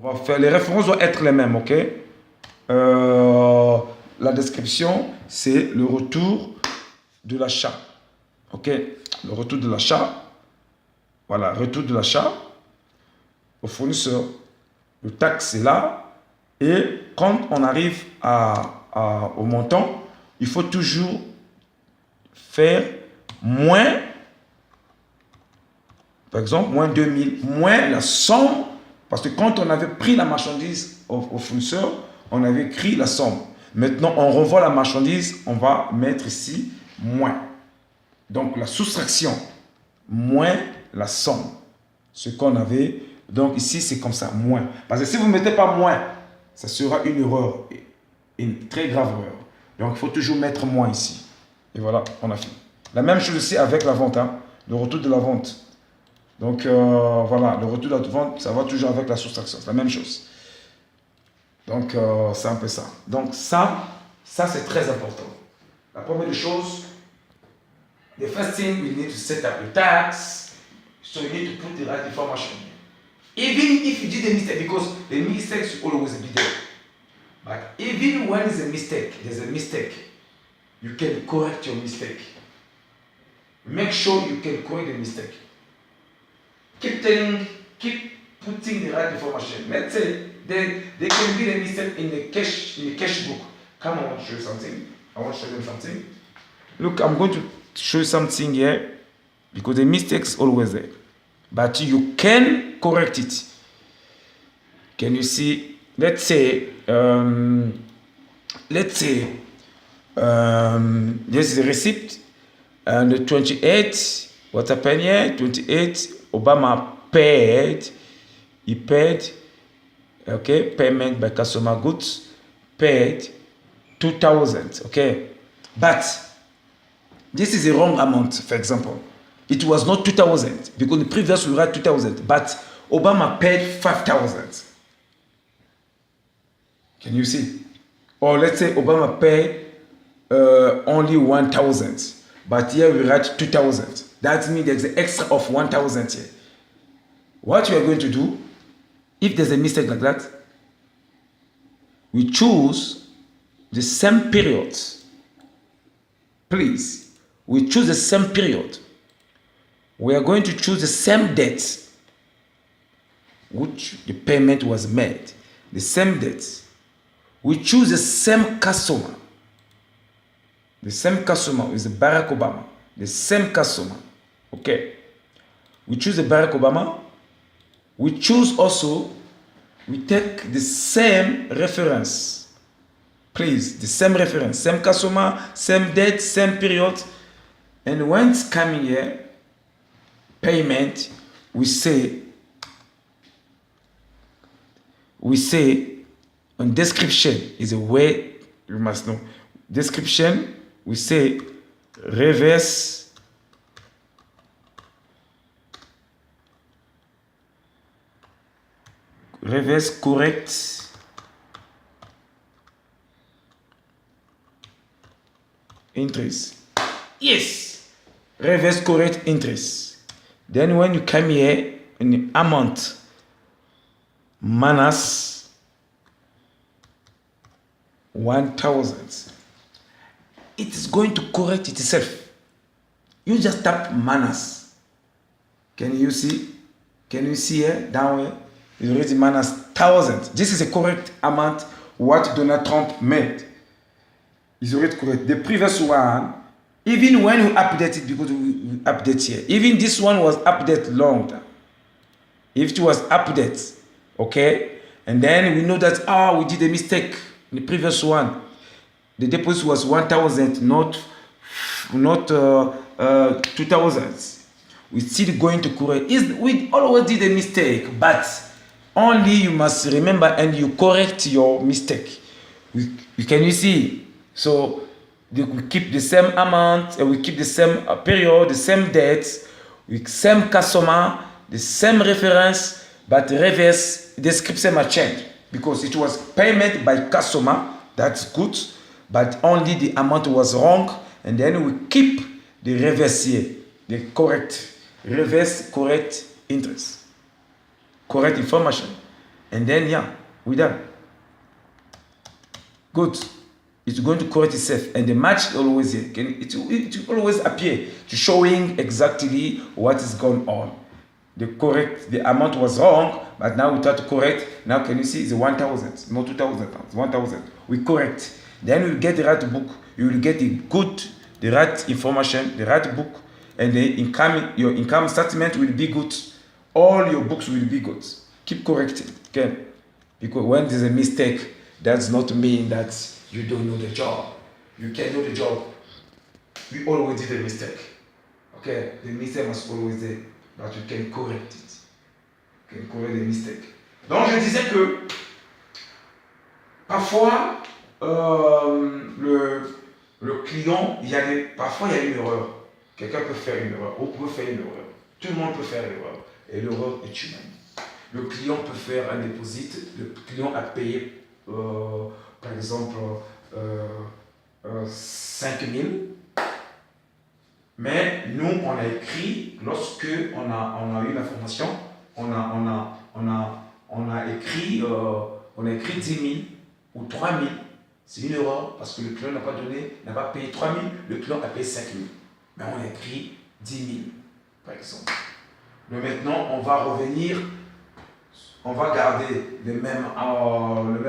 On va faire, les références doivent être les mêmes, ok? La description, c'est le retour de l'achat. Ok? Le retour de l'achat. Voilà, retour de l'achat au fournisseur. Le taxe est là. Et quand on arrive au montant, il faut toujours faire moins, par exemple, moins 2000, moins la somme. Parce que quand on avait pris la marchandise au fournisseur, on avait écrit la somme. Maintenant, on renvoie la marchandise, on va mettre ici moins. Donc, la soustraction, moins la somme. Ce qu'on avait, donc ici, c'est comme ça, moins. Parce que si vous ne mettez pas moins, ça sera une erreur, une très grave erreur. Donc, il faut toujours mettre moins ici. Et voilà, on a fini. La même chose aussi avec la vente, hein, le retour de la vente. Donc, voilà, le retour de la vente, ça va toujours avec la soustraction. C'est la même chose. Donc, c'est un peu ça. Donc, ça c'est très important. La première des choses, the first thing we need to set up the tax, so you need to put the right information. Even if you did a mistake, because the mistakes will always be there. But even when there's a mistake, you can correct your mistake. Make sure you can correct the mistake. Keep putting the right information. Let's say they can be a mistake in the cash book. Come on, I want to show you something. I want to show them something. Look, I'm going to show you something here because the mistake is always there. But you can correct it. Can you see? Let's say this is a receipt and the 28. What happened here? 28. Obama paid. He paid. Okay, payment by customer goods. Paid 2,000. Okay, but this is a wrong amount. For example, it was not 2,000 because the previous we write 2,000, but Obama paid 5,000. Can you see? Or let's say Obama paid only 1,000, but here we write 2,000. That means there's an extra of 1,000 here. What we are going to do, if there's a mistake like that, we choose the same period. Please, we choose the same period. We are going to choose the same date which the payment was made. The same date. We choose the same customer. The same customer is Barack Obama. The same customer. Okay. We choose the Barack Obama. We choose also, we take the same reference. Please, the same reference. Same customer, same date, same period. And when it's coming here, payment, we say on description is a way you must know. Description, we say reverse correct interest. Yes, reverse correct interest. Then when you come here in the amount minus 1,000, it is going to correct itself. You just tap minus. Can you see? Can you see here down here? It's already minus 1,000. This is a correct amount what Donald Trump made. It's already correct. The previous one, even when we update it, because we update here, even this one was updated long time. If it was updated, okay, and then we know that we did a mistake in the previous one. The deposit was 1,000, not 2,000. We still going to correct. We always did a mistake, but only you must remember and you correct your mistake. Can you see? So we keep the same amount, and we keep the same period, the same date, with same customer, the same reference, but reverse description might change because it was payment by customer. That's good, but only the amount was wrong, and then we keep the reverse here, the correct reverse correct interest, correct information, And then, yeah, we're done. Good. It's going to correct itself. And the match always here. It will always appear to showing exactly what is going on. The amount was wrong, but now we try to correct. Now can you see it's 1,000, not 2,000, it's 1,000. We correct. Then you get the right book. You will get the right information, the right book, and your income statement will be good. All your books will be good. Keep correcting, okay? Because when there's a mistake, does not mean that you don't know the job. You can know the job. We always did a mistake. Okay, the mistake was always there, but you can correct it. You can correct the mistake. Donc je disais que parfois le client, parfois il y a une erreur. Quelqu'un peut faire une erreur, ou peut faire une erreur. Tout le monde peut faire l'erreur, et l'erreur est humaine. Le client peut faire un dépôt, le client a payé par exemple 5 000, mais nous on a écrit, lorsque on a eu l'information, on a écrit 10 000 ou 3 000. C'est une erreur parce que le client n'a pas payé 3 000, le client a payé 5 000. Mais on a écrit 10 000 par exemple. Mais maintenant on va revenir. On va garder le même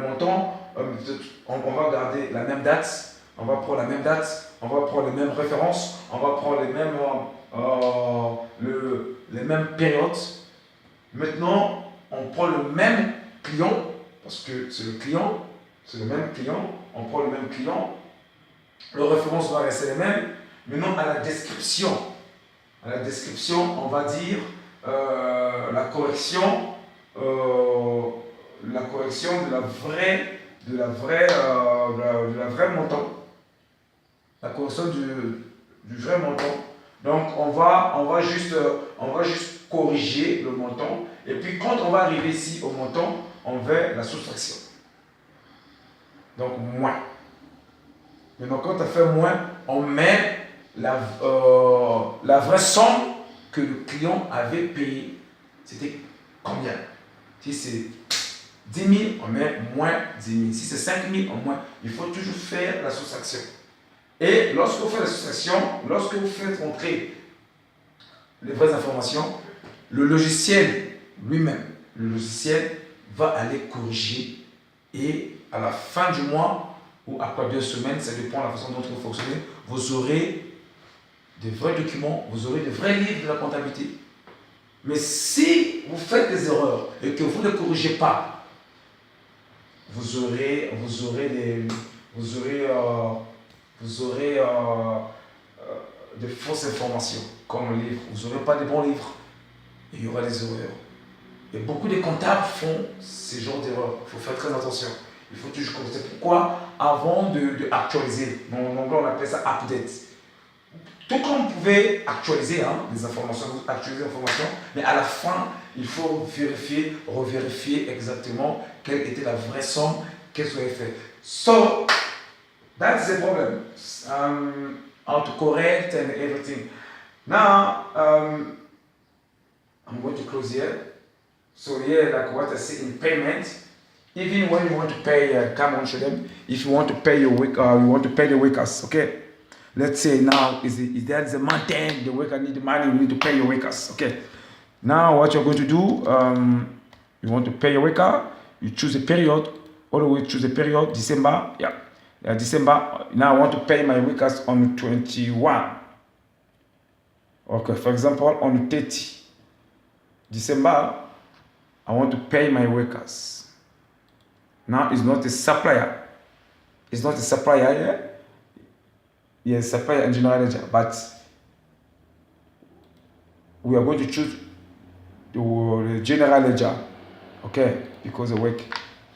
montant, on va garder la même date, on va prendre la même date, on va prendre les mêmes références, on va prendre les mêmes périodes. Maintenant, on prend le même client, parce que c'est le même client, on prend le même client, les références vont rester les mêmes. Maintenant, à la description, on va dire la correction de la vraie montant. La correction du vrai montant. Donc on va juste corriger le montant. Et puis quand on va arriver ici au montant, on veut la soustraction. Donc moins. Maintenant quand on fait moins, on met la vraie somme que le client avait payée. C'était combien? Si c'est 10 000, on met moins 10 000. Si c'est 5 000, on moins. Il faut toujours faire la soustraction. Et lorsque vous faites la soustraction, lorsque vous faites entrer les vraies informations, le logiciel lui-même, va aller corriger. Et à la fin du mois, ou après 2 semaines, ça dépend de la façon dont vous fonctionnez, vous aurez de vrais documents, vous aurez de vrais livres de la comptabilité. Mais si vous faites des erreurs et que vous ne corrigez pas, vous aurez de fausses informations comme le livre. Vous n'aurez pas de bons livres. Il y aura des erreurs. Et beaucoup de comptables font ce genre d'erreurs. Il faut faire très attention. Il faut toujours corriger. Pourquoi? Avant de actualiser. En anglais, on appelle ça update. Tout comme vous pouvez actualiser les informations, mais à la fin, il faut revérifier exactement quelle était la vraie somme, qu'est-ce que vous avez fait. So, that's the problem. How to correct and everything. Now, I'm going to close here. So here, like what I say in payment, even when you want to pay, come on, show them. If you want to pay you want to pay the workers, okay? Let's say now there's a month end, the worker need the money, you need to pay your workers. Okay. Now what you're going to do, you want to pay your worker, you choose a period, always choose a period, December, December. Now I want to pay my workers on 21. Okay, for example, on 30 December, I want to pay my workers. Now it's not a supplier. It's not a supplier here. Yes, supplier and general ledger, but we are going to choose the general ledger, okay, because the work.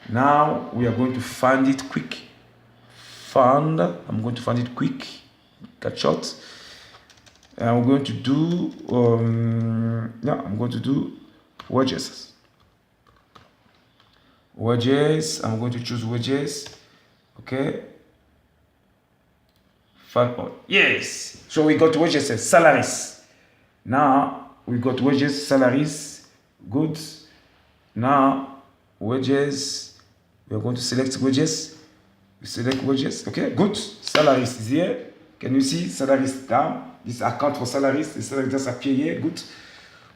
Now we are going to fund it quick. I'm going to fund it quick, cut short. And I'm going to do, I'm going to do wages. I'm going to choose wages, okay. Yes. So we got wages, salaries. Now we got wages, salaries, goods. Now wages. We are going to select wages. We select wages. Okay, good. Salaries is here. Can you see salaries down? This account for salaries. The salaries just appear here. Good.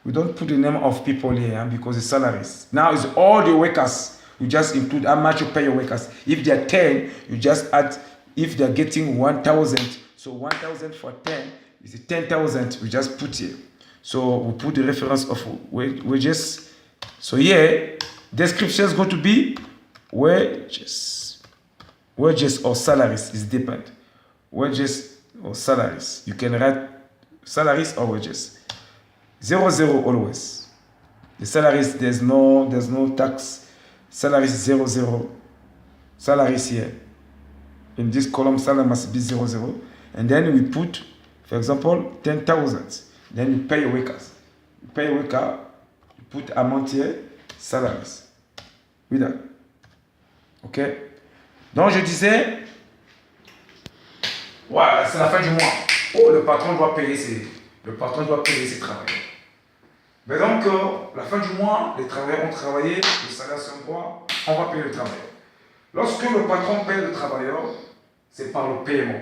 We don't put the name of people here because it's salaries. Now it's all the workers. You just include how much you pay your workers. If they are 10, you just add, if they are getting 1,000, so 1,000 for 10 is 10,000. We just put here. So we put the reference of wages. So here, description is going to be wages. Wages or salaries is depend. Wages or salaries. You can write salaries or wages. 0 always. The salaries, there's no tax. Salaries 0. Salaries here. In this column, salary must be 0. And then we put, for example, 10,000. Then you pay your workers. You pay your worker, you put amount here, salaries. Oui, d'accord. Ok. Donc je disais, voilà, c'est la fin du mois. Oh, le patron doit payer ses travailleurs. Mais donc, la fin du mois, les travailleurs ont travaillé, le salaire s'envoie, on va payer le travailleur. Lorsque le patron paye le travailleur, c'est par le paiement.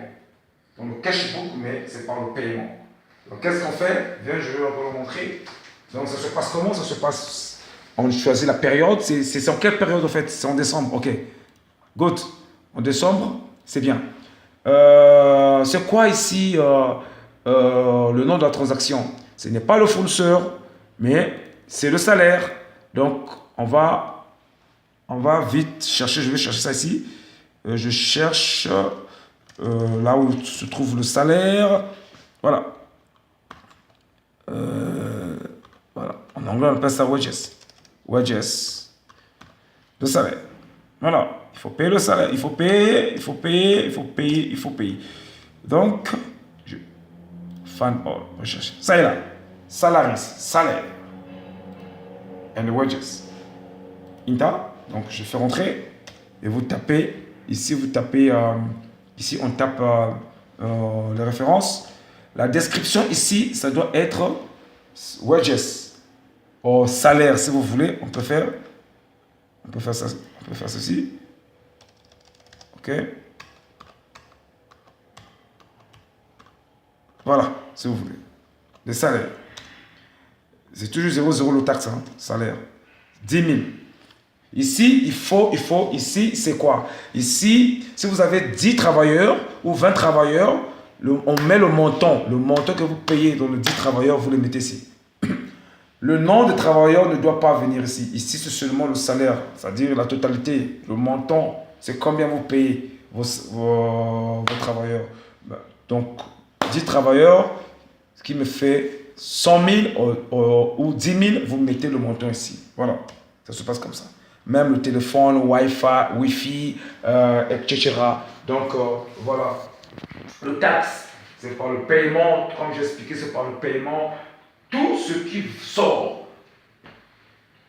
Donc le cashbook, mais c'est par le paiement. Donc qu'est-ce qu'on fait? Viens, je vais vous le montrer. Donc ça se passe comment? Ça se passe, on choisit la période. C'est en quelle période en fait? C'est en décembre, ok. Good. En décembre, c'est bien. C'est quoi ici le nom de la transaction? Ce n'est pas le fournisseur, mais c'est le salaire. Donc, on va vite chercher. Je vais chercher ça ici. Je cherche là où se trouve le salaire. Voilà. Voilà. En anglais, on appelle ça wages. Wages. Le salaire. Voilà. Il faut payer le salaire. Il faut payer. Donc, find all. Recherche. Ça est là. Salaries. Salaire. And the wages. Enter. Donc, je fais rentrer. Et vous tapez. Ici, ici, on tape les références. La description ici, ça doit être wages. Ou salaire, si vous voulez. On peut faire ça. On peut faire ceci. Ok. Voilà, si vous voulez. Le salaire. C'est toujours 0 le taxe, hein, salaire. 10 000. Ici, ici, c'est quoi? Ici, si vous avez 10 travailleurs ou 20 travailleurs, on met le montant que vous payez dans le 10 travailleurs, vous le mettez ici. Le nom des travailleurs ne doit pas venir ici. Ici, c'est seulement le salaire, c'est-à-dire la totalité. Le montant, c'est combien vous payez vos travailleurs. Donc, 10 travailleurs, ce qui me fait 100 000 ou 10 000, vous mettez le montant ici. Voilà, ça se passe comme ça. Même le téléphone, Wi-Fi, etc. Donc, voilà. Le taxe, c'est par le paiement. Comme j'ai expliqué, c'est par le paiement. Tout ce qui sort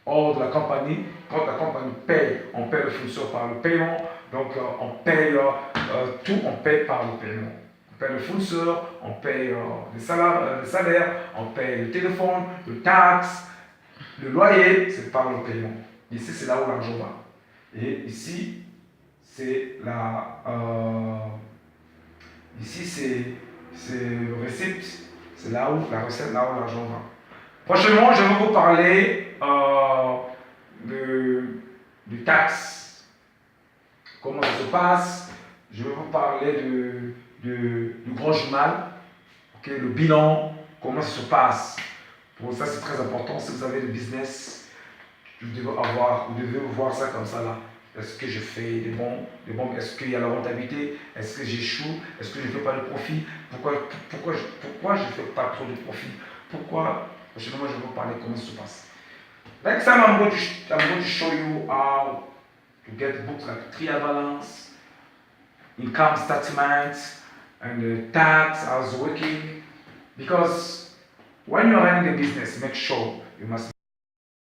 hors de la compagnie, quand la compagnie paye, on paye le fournisseur par le paiement. Donc, on paye tout, on paye par le paiement. On paye le fournisseur, on paye le salaire, on paye le téléphone, le taxe, le loyer, c'est par le paiement. Ici, c'est là où l'argent va. Et ici, c'est ici, c'est le receipt. C'est là où la recette, là où l'argent va. Prochainement, je vais vous parler du taxe. Comment ça se passe. Je vais vous parler du grand journal, okay, le bilan, comment ça se passe. Pour ça, c'est très important. Si vous avez le business, vous devez voir ça comme ça là. Est-ce que je fais des bons? Est-ce qu'il y a la rentabilité? Est-ce que j'échoue? Est-ce que je ne fais pas de profit? Pourquoi je ne fais pas trop de profit? Pourquoi? Prochainement, je vais vous parler comment ça se passe. Next time, I'm going to show you how to get books like trial balance, income statement, and the tax, how it's working. Because when you're running the business, make sure you must